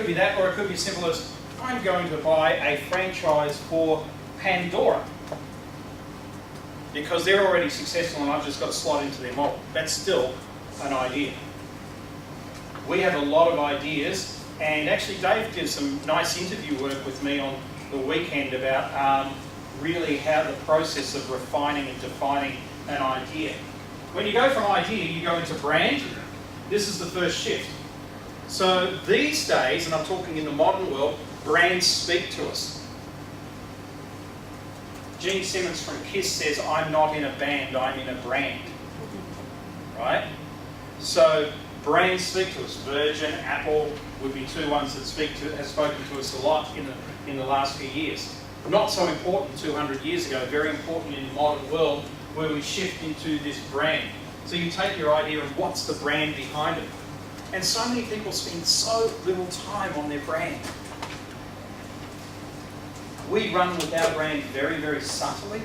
be that, or it could be as simple as, I'm going to buy a franchise for Pandora because they're already successful and I've just got to slot into their model. That's still an idea. We have a lot of ideas, and actually Dave did some nice interview work with me on the weekend about really how the process of refining and defining an idea. When you go from idea, you go into brand. This is the first shift. So these days, and I'm talking in the modern world, brands speak to us. Gene Simmons from KISS says, I'm not in a band, I'm in a brand. Right? So brands speak to us. Virgin, Apple would be two ones that have spoken to us a lot in the last few years. Not so important 200 years ago, very important in the modern world where we shift into this brand. So you take your idea and what's the brand behind it? And so many people spend so little time on their brand. We run with our brand very, very subtly.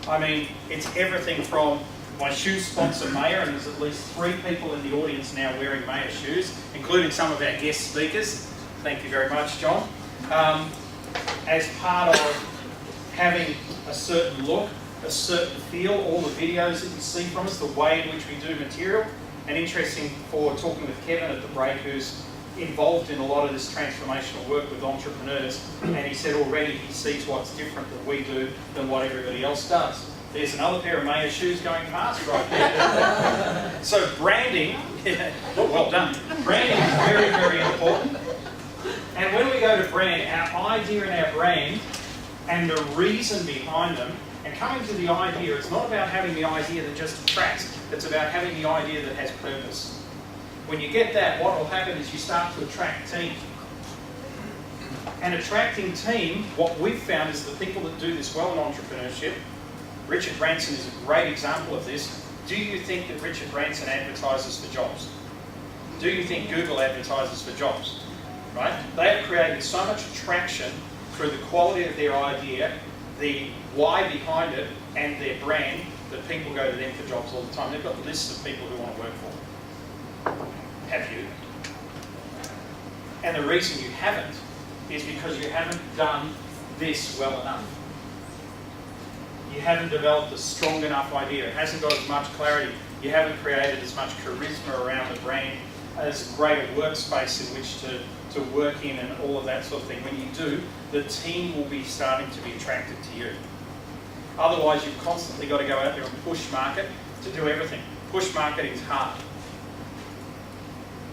I mean, it's everything from my shoe sponsor, Mayer, and there's at least 3 people in the audience now wearing Mayer shoes, including some of our guest speakers. Thank you very much, John. As part of having a certain look, a certain feel, all the videos that you see from us, the way in which we do material, and interesting for talking with Kevin at the break, who's involved in a lot of this transformational work with entrepreneurs, and he said already he sees what's different that we do than what everybody else does. There's another pair of Mayer shoes going past right there. So branding, well done. Branding is very, very important. And when we go to brand, our idea and our brand and the reason behind them, and coming to the idea, it's not about having the idea that just attracts, it's about having the idea that has purpose. When you get that, what will happen is you start to attract team. And attracting team, what we've found is the people that do this well in entrepreneurship, Richard Branson is a great example of this. Do you think that Richard Branson advertises for jobs? Do you think Google advertises for jobs? Right? They have created so much attraction through the quality of their idea, the why behind it, and their brand, that people go to them for jobs all the time. They've got lists of people who want to work for them. Have you? And the reason you haven't is because you haven't done this well enough. You haven't developed a strong enough idea. It hasn't got as much clarity. You haven't created as much charisma around the brand, as a greater workspace in which to work in and all of that sort of thing. When you do, the team will be starting to be attracted to you. Otherwise, you've constantly got to go out there and push market to do everything. Push marketing is hard.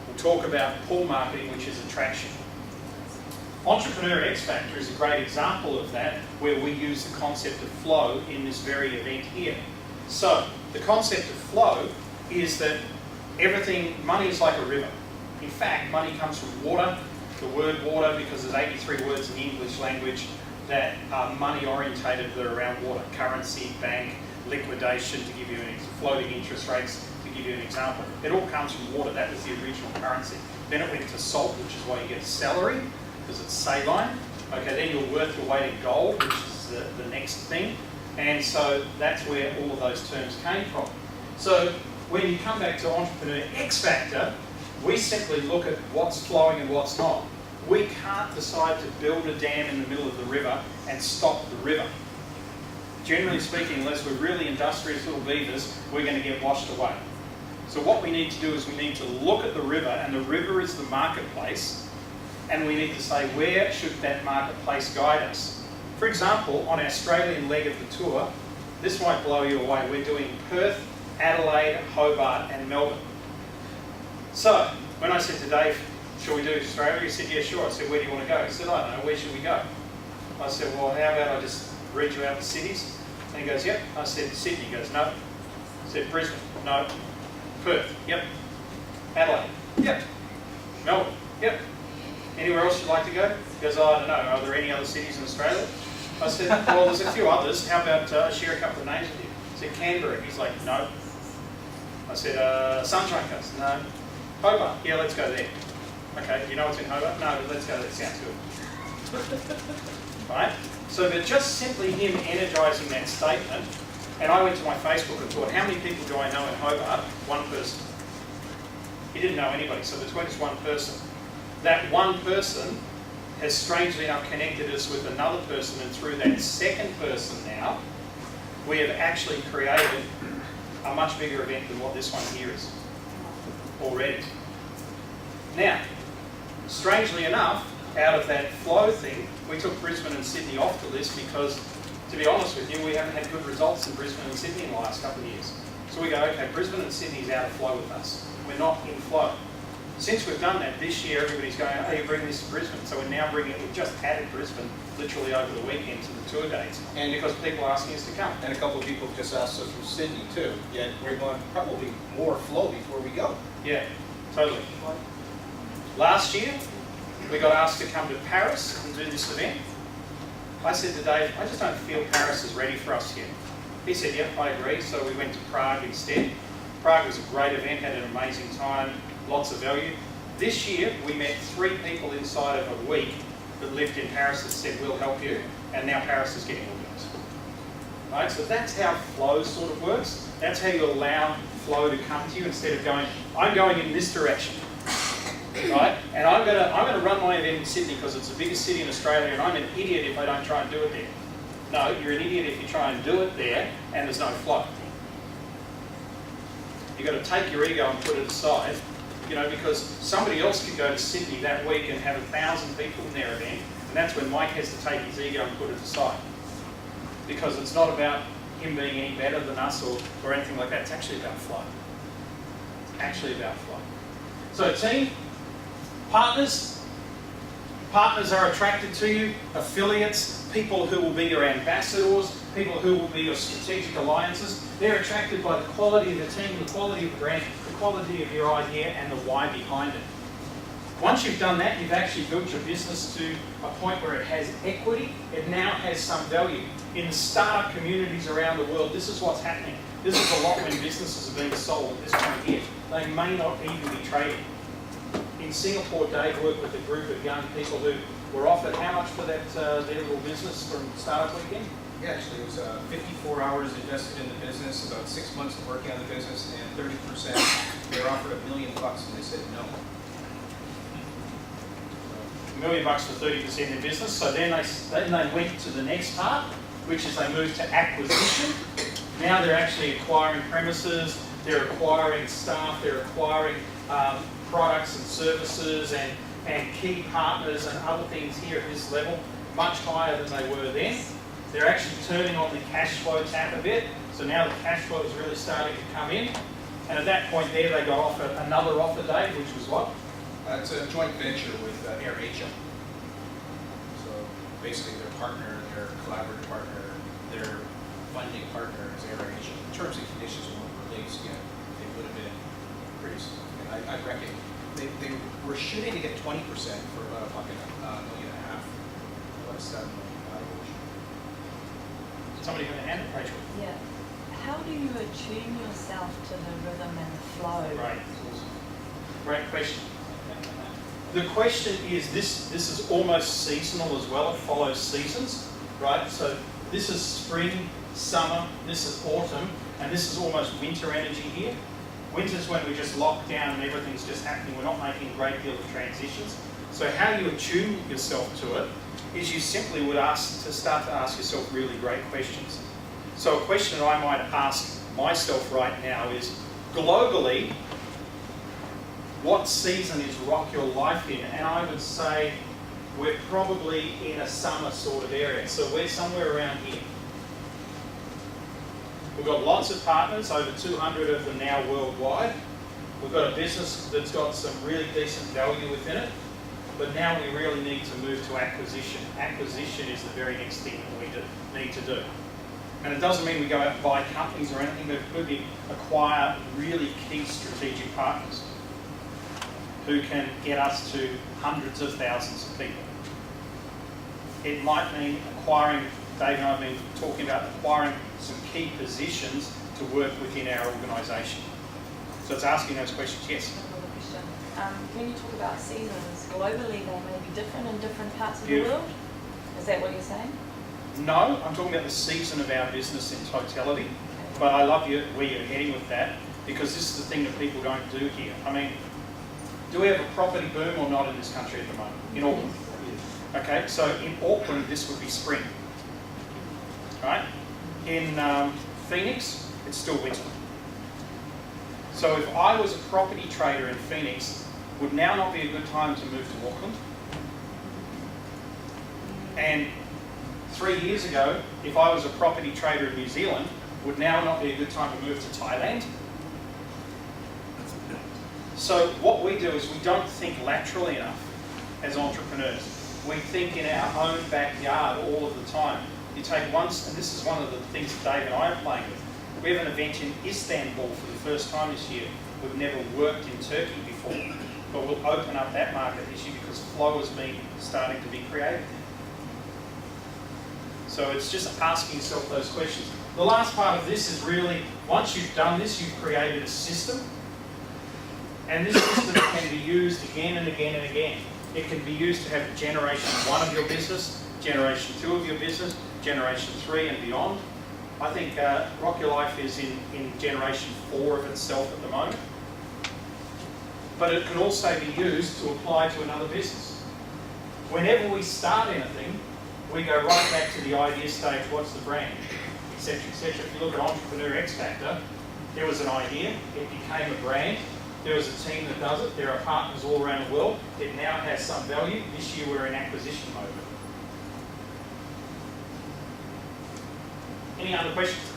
We'll talk about pull marketing, which is attraction. Entrepreneur X Factor is a great example of that, where we use the concept of flow in this very event here. So, the concept of flow is that everything, money is like a river. In fact, money comes from water, the word water, because there's 83 words in the English language that are money orientated that are around water. Currency, bank, liquidation, to give you floating interest rates, to give you an example. It all comes from water. That was the original currency. Then it went to salt, which is why you get celery, because it's saline. Okay, then you're worth your weight in gold, which is the next thing. And so that's where all of those terms came from. So when you come back to Entrepreneur X Factor, we simply look at what's flowing and what's not. We can't decide to build a dam in the middle of the river and stop the river. Generally speaking, unless we're really industrious little beavers, we're going to get washed away. So what we need to do is we need to look at the river, and the river is the marketplace, and we need to say, where should that marketplace guide us? For example, on our Australian leg of the tour, this might blow you away. We're doing Perth, Adelaide, Hobart and Melbourne. So, when I said to Dave, shall we do Australia? He said, yeah, sure. I said, where do you want to go? He said, I don't know, where should we go? I said, well, how about I just read you out the cities? And he goes, yep. I said, Sydney. He goes, no. I said, Brisbane. No. Perth. Yep. Adelaide. Yep. Melbourne. Yep. Anywhere else you'd like to go? He goes, oh, I don't know. Are there any other cities in Australia? I said, well, there's a few others. How about I share a couple of names with you? I said, Canberra. He's like, no. I said, Sunshine Coast. No. Hobart. Yeah, let's go there. Okay, do you know what's in Hobart? No, but let's go. That sounds good. Right? So that just simply him energising that statement, and I went to my Facebook and thought, how many people do I know in Hobart? One person. He didn't know anybody, so between us one person. That one person has strangely enough connected us with another person, and through that second person now, we have actually created a much bigger event than what this one here is already. Now, strangely enough, out of that flow thing, we took Brisbane and Sydney off the list because, to be honest with you, we haven't had good results in Brisbane and Sydney in the last couple of years. So we go, okay, Brisbane and Sydney's out of flow with us. We're not in flow. Since we've done that, this year everybody's going, oh, you bring this to Brisbane. So we're now bringing it, we've just added Brisbane literally over the weekend to the tour dates, and because people are asking us to come. And a couple of people have just asked us from Sydney too, yet we're going probably more flow before we go. Yeah, totally. Last year, we got asked to come to Paris and do this event. I said to Dave, I just don't feel Paris is ready for us yet. He said, yep, I agree, so we went to Prague instead. Prague was a great event, had an amazing time, lots of value. This year, we met 3 people inside of a week that lived in Paris that said, we'll help you, and now Paris is getting organised. Right, so that's how flow sort of works. That's how you allow flow to come to you instead of going, I'm going in this direction. Right? And I'm gonna run my event in Sydney because it's the biggest city in Australia, and I'm an idiot if I don't try and do it there. No, you're an idiot if you try and do it there and there's no flow. You've got to take your ego and put it aside, you know, because somebody else could go to Sydney that week and have 1,000 people in their event, and that's when Mike has to take his ego and put it aside. Because it's not about him being any better than us or anything like that. It's actually about flow. It's actually about flow. So team, partners are attracted to you, affiliates, people who will be your ambassadors, people who will be your strategic alliances. They're attracted by the quality of the team, the quality of the brand, the quality of your idea, and the why behind it. Once you've done that, you've actually built your business to a point where it has equity, it now has some value. In the startup communities around the world, this is what's happening. This is a lot when businesses are being sold at this point here. They may not even be trading. In Singapore, Dave worked with a group of young people who were offered how much for that their little business from Startup Weekend? Yeah, actually, it was 54 hours invested in the business, about 6 months of working on the business, and 30%. They were offered $1 million, and they said no. $1 million for 30% in business. So then they went to the next part, which is they moved to acquisition. Now they're actually acquiring premises, they're acquiring staff, they're acquiring products and services and key partners and other things here at this level, much higher than they were then. They're actually turning on the cash flow tap a bit, so now the cash flow is really starting to come in. And at that point there, they got offered another offer, Dave, which was what? It's a joint venture with AirAsia. So basically their partner, their collaborative partner, their funding partner is AirAsia. In terms and conditions weren't released yet. They would have been pretty significant. I reckon they were shooting to get 20% for about $1.5 million. About a $7 million valuation. Somebody going to hand it, Rachel? Yeah. How do you attune yourself to the rhythm and the flow? Right. Great question. The question is, this is almost seasonal as well. It follows seasons, right? So this is spring, summer, this is autumn, and this is almost winter energy here. Winter's when we just lock down and everything's just happening. We're not making a great deal of transitions. So how you attune yourself to it is you simply would start to ask yourself really great questions. So a question that I might ask myself right now is, globally, what season is rock your life in? And I would say we're probably in a summer sort of area. So we're somewhere around here. We've got lots of partners, over 200 of them now worldwide. We've got a business that's got some really decent value within it. But now we really need to move to acquisition. Acquisition is the very next thing that we need to do. And it doesn't mean we go out and buy companies or anything, but it could be acquire really key strategic partners who can get us to hundreds of thousands of people. It might mean acquiring, Dave and I have been talking about acquiring some key positions to work within our organisation. So it's asking those questions, yes. Can you talk about seasons? Globally, they may be different in different parts of the world? Is that what you're saying? No, I'm talking about the season of our business in totality. But I love where you're heading with that, because this is the thing that people don't do here. I mean, Do we have a property boom or not in this country at the moment? In Auckland? Okay, so in Auckland, this would be spring. Right? In Phoenix, it's still winter. So if I was a property trader in Phoenix, would now not be a good time to move to Auckland? And 3 years ago, if I was a property trader in New Zealand, would now not be a good time to move to Thailand? So what we do is we don't think laterally enough as entrepreneurs. We think in our own backyard all of the time. You take once, and this is one of the things that Dave and I are playing with. We have an event in Istanbul for the first time this year. We've never worked in Turkey before, but we'll open up that market this year because flow has been starting to be created. So it's just asking yourself those questions. The last part of this is really, once you've done this, you've created a system. And this system can be used again and again and again. It can be used to have generation 1 of your business, generation 2 of your business, generation 3 and beyond. I think Rock Your Life is in generation 4 of itself at the moment. But it can also be used to apply to another business. Whenever we start anything, we go right back to the idea stage, what's the brand, etc., etc. If you look at Entrepreneur X Factor, there was an idea, it became a brand, there was a team that does it, there are partners all around the world, it now has some value. This year we're in acquisition mode. Any other questions?